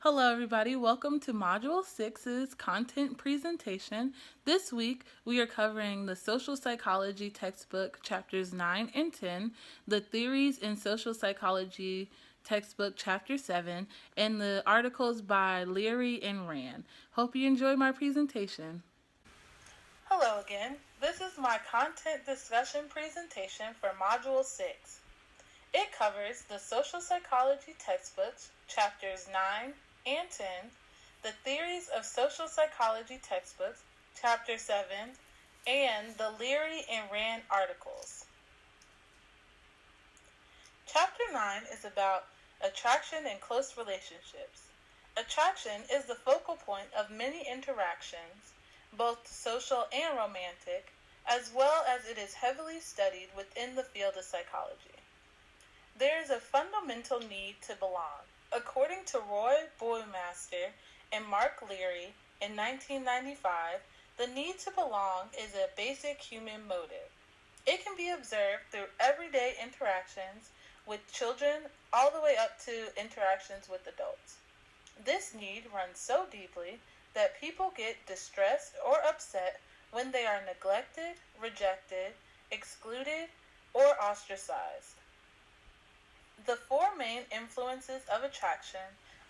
Hello, everybody. Welcome to Module Six's content presentation. This week, we are covering the Social Psychology textbook, chapters 9 and 10, the Theories in Social Psychology textbook, chapter 7, and the articles by Leary and Rand. Hope you enjoy my presentation. Hello again. This is my content discussion presentation for Module 6. It covers the Social Psychology textbooks, chapters 9 and 10, the Theories of Social Psychology textbooks, chapter 7, and the Leary and Rand articles. Chapter 9 is about attraction and close relationships. Attraction is the focal point of many interactions, both social and romantic, as well as it is heavily studied within the field of psychology. There is a fundamental need to belong. According to Roy Baumeister and Mark Leary in 1995, the need to belong is a basic human motive. It can be observed through everyday interactions with children all the way up to interactions with adults. This need runs so deeply that people get distressed or upset when they are neglected, rejected, excluded, or ostracized. The four main influences of attraction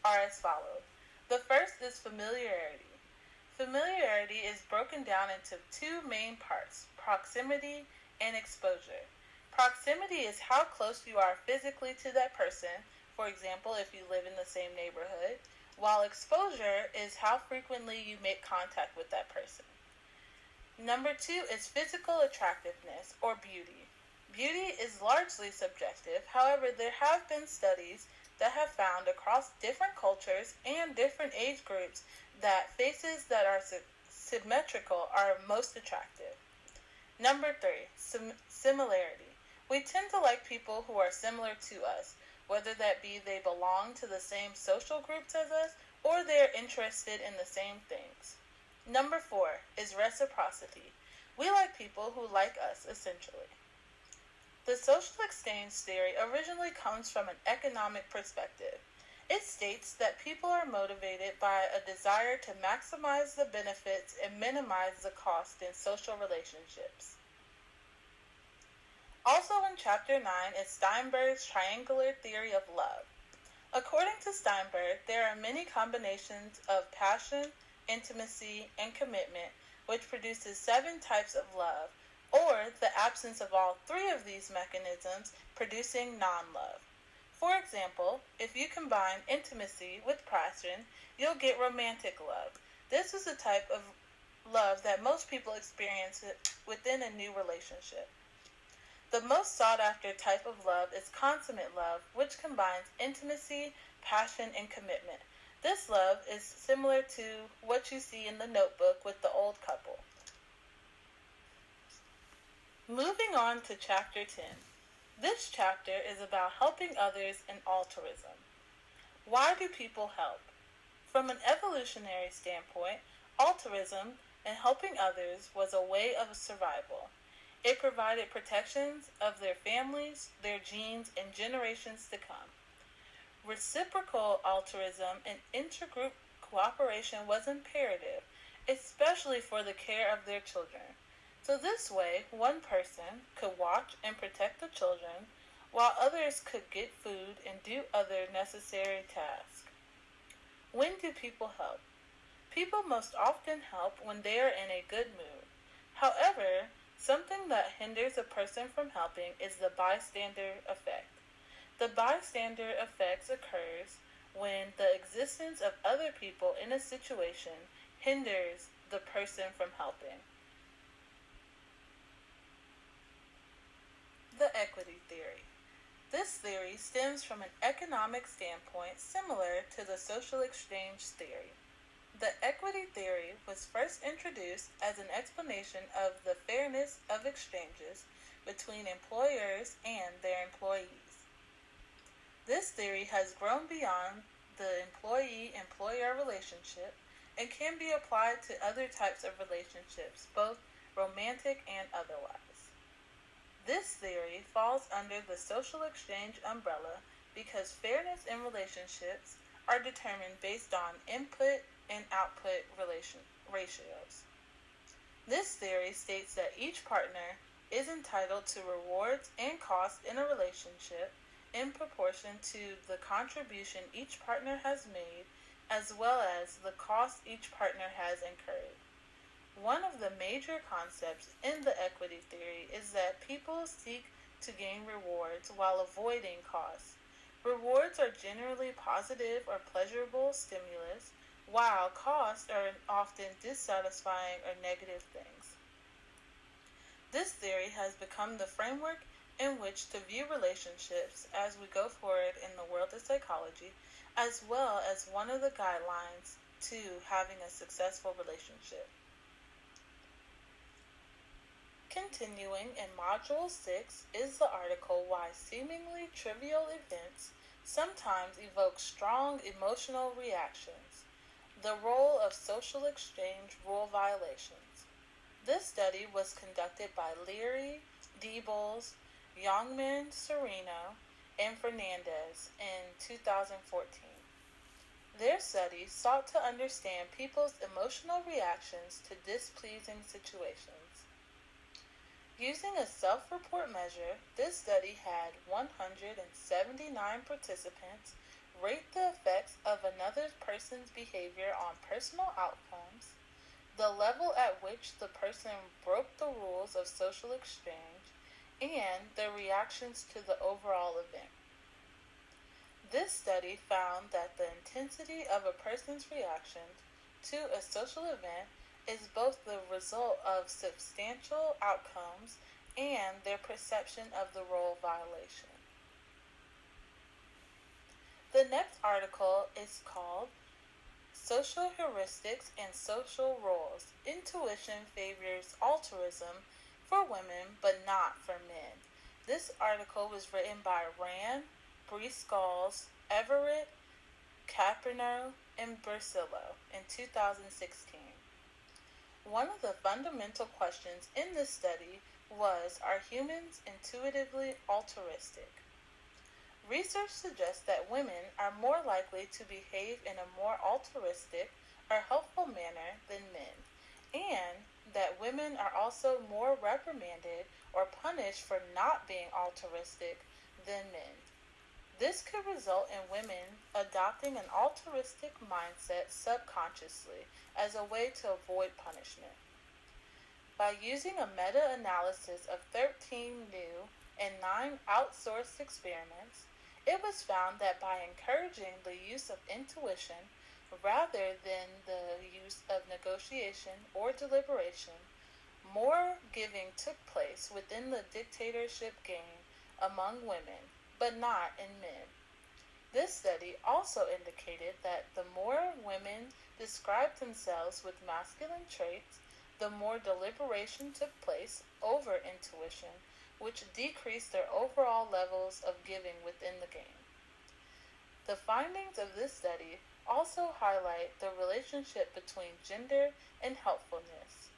are as follows. The first is familiarity. Familiarity is broken down into two main parts, proximity and exposure. Proximity is how close you are physically to that person, for example, if you live in the same neighborhood, while exposure is how frequently you make contact with that person. Number two is physical attractiveness or beauty. Beauty is largely subjective. However, there have been studies that have found across different cultures and different age groups that faces that are symmetrical are most attractive. Number three, similarity. We tend to like people who are similar to us, whether that be they belong to the same social groups as us or they're interested in the same things. Number four is reciprocity. We like people who like us, essentially. The social exchange theory originally comes from an economic perspective. It states that people are motivated by a desire to maximize the benefits and minimize the cost in social relationships. Also in Chapter 9 is Steinberg's triangular theory of love. According to Steinberg, there are many combinations of passion, intimacy, and commitment, which produces 7 types of love, or the absence of all 3 of these mechanisms producing non-love. For example, if you combine intimacy with passion, you'll get romantic love. This is a type of love that most people experience within a new relationship. The most sought-after type of love is consummate love, which combines intimacy, passion, and commitment. This love is similar to what you see in the Notebook with the old couple. Moving on to Chapter 10. This chapter is about helping others and altruism. Why do people help? From an evolutionary standpoint, altruism and helping others was a way of survival. It provided protections of their families, their genes, and generations to come. Reciprocal altruism and intergroup cooperation was imperative, especially for the care of their children. So this way, one person could watch and protect the children, while others could get food and do other necessary tasks. When do people help? People most often help when they are in a good mood. However, something that hinders a person from helping is the bystander effect. The bystander effect occurs when the existence of other people in a situation hinders the person from helping. The equity theory. This theory stems from an economic standpoint similar to the social exchange theory. The equity theory was first introduced as an explanation of the fairness of exchanges between employers and their employees. This theory has grown beyond the employee-employer relationship and can be applied to other types of relationships, both romantic and otherwise. This falls under the social exchange umbrella because fairness in relationships are determined based on input and output ratios. This theory states that each partner is entitled to rewards and costs in a relationship in proportion to the contribution each partner has made as well as the cost each partner has incurred. One of the major concepts in the equity theory is that people seek to gain rewards while avoiding costs. Rewards are generally positive or pleasurable stimulus, while costs are often dissatisfying or negative things. This theory has become the framework in which to view relationships as we go forward in the world of psychology, as well as one of the guidelines to having a successful relationship. Continuing in Module 6 is the article Why Seemingly Trivial Events Sometimes Evoke Strong Emotional Reactions. The Role of Social Exchange Rule Violations. This study was conducted by Leary, Diebels, Youngman, Sereno, and Fernandez in 2014. Their study sought to understand people's emotional reactions to displeasing situations. Using a self-report measure, this study had 179 participants rate the effects of another person's behavior on personal outcomes, the level at which the person broke the rules of social exchange, and their reactions to the overall event. This study found that the intensity of a person's reactions to a social event is both the result of substantial outcomes and their perception of the role violation. The next article is called Social Heuristics and Social Roles. Intuition favors altruism for women but not for men. This article was written by Rand, Briscoes, Everett, Caperno, and Bersillo in 2016. One of the fundamental questions in this study was, are humans intuitively altruistic? Research suggests that women are more likely to behave in a more altruistic or helpful manner than men, and that women are also more reprimanded or punished for not being altruistic than men. This could result in women adopting an altruistic mindset subconsciously as a way to avoid punishment. By using a meta-analysis of 13 new and 9 outsourced experiments, it was found that by encouraging the use of intuition rather than the use of negotiation or deliberation, more giving took place within the dictatorship game among women, but not in men. This study also indicated that the more women described themselves with masculine traits, the more deliberation took place over intuition, which decreased their overall levels of giving within the game. The findings of this study also highlight the relationship between gender and helpfulness.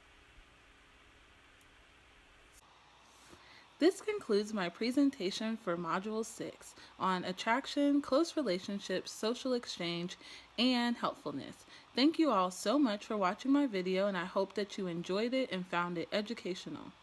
This concludes my presentation for Module 6 on attraction, close relationships, social exchange, and helpfulness. Thank you all so much for watching my video, and I hope that you enjoyed it and found it educational.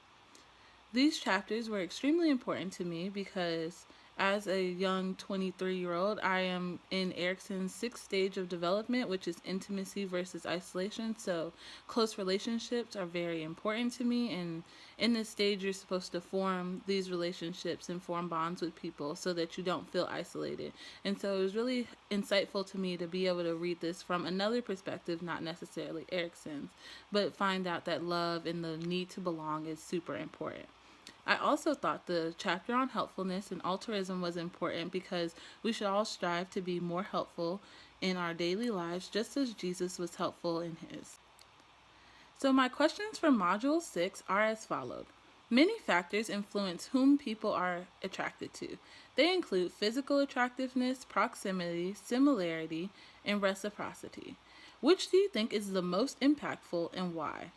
These chapters were extremely important to me because as a young 23-year-old, I am in Erikson's 6th stage of development, which is intimacy versus isolation. So close relationships are very important to me, and in this stage, you're supposed to form these relationships and form bonds with people so that you don't feel isolated. And so it was really insightful to me to be able to read this from another perspective, not necessarily Erikson's, but find out that love and the need to belong is super important. I also thought the chapter on helpfulness and altruism was important because we should all strive to be more helpful in our daily lives just as Jesus was helpful in his. So my questions for Module 6 are as followed. Many factors influence whom people are attracted to. They include physical attractiveness, proximity, similarity, and reciprocity. Which do you think is the most impactful and why?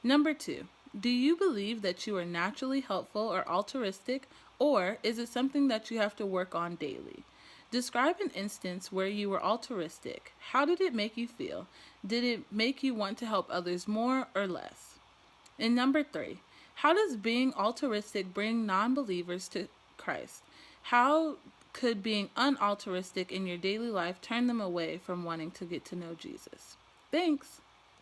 Number 2. Do you believe that you are naturally helpful or altruistic, or is it something that you have to work on daily? Describe an instance where you were altruistic. How did it make you feel? Did it make you want to help others more or less? And number 3, how does being altruistic bring non believers to Christ? How could being unaltruistic in your daily life turn them away from wanting to get to know Jesus? Thanks.